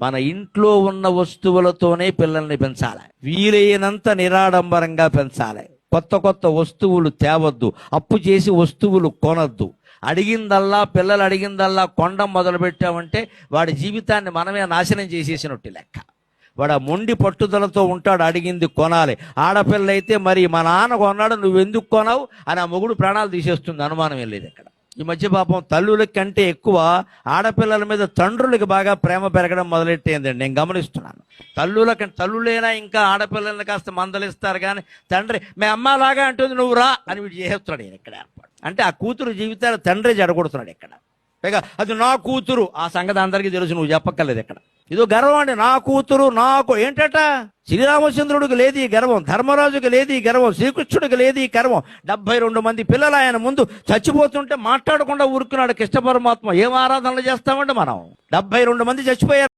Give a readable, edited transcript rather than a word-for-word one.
మన ఇంట్లో ఉన్న వస్తువులతోనే పిల్లల్ని పెంచాలి. వీలైనంత నిరాడంబరంగా పెంచాలి. కొత్త కొత్త వస్తువులు తేవద్దు, అప్పు చేసి వస్తువులు కొనద్దు. పిల్లలు అడిగిందల్లా కొండం మొదలు పెట్టామంటే వాడి జీవితాన్ని మనమే నాశనం చేసేసినట్టు లెక్క. వాడు ఆ మొండి పట్టుదలతో ఉంటాడు, అడిగింది కొనాలి. ఆడపిల్ల అయితే మరి మా నాన్న కొన్నాడు నువ్వెందుకు కొనావు అని ఆ మొగుడు ప్రాణాలు తీసేస్తుంది, అనుమానం ఏం లేదు ఇక్కడ. ఈ మధ్య పాపం తల్లుల కంటే ఎక్కువ ఆడపిల్లల మీద తండ్రులకి బాగా ప్రేమ పెరగడం మొదలెట్టేందండి, నేను గమనిస్తున్నాను. తల్లులైనా ఇంకా ఆడపిల్లల్ని కాస్త మందలిస్తారు, కానీ తండ్రి మే అమ్మలాగా అంటుంది నువ్వు రా అని వీడు చేస్తున్నాడు ఈయన ఇక్కడ ఏర్పాటు. అంటే ఆ కూతురు జీవితాలు తండ్రి జడగొడుతున్నాడు ఇక్కడ. పైగా అది నా కూతురు, ఆ సంగతి అందరికీ తెలుసు, నువ్వు చెప్పక్కర్లేదు ఇక్కడ. ఇదో గర్వం అండి, నా కూతురు నాకు ఏంటట. శ్రీరామచంద్రుడికి లేదు ఈ గర్వం, ధర్మరాజుకి లేదు ఈ గర్వం, శ్రీకృష్ణుడికి లేదు ఈ గర్వం. 72 మంది పిల్లలు ఆయన ముందు చచ్చిపోతుంటే మాట్లాడకుండా ఊరుకున్నాడు కృష్ణ పరమాత్మ. ఏం ఆరాధనలు చేస్తామండి మనం? 72 మంది చచ్చిపోయారు.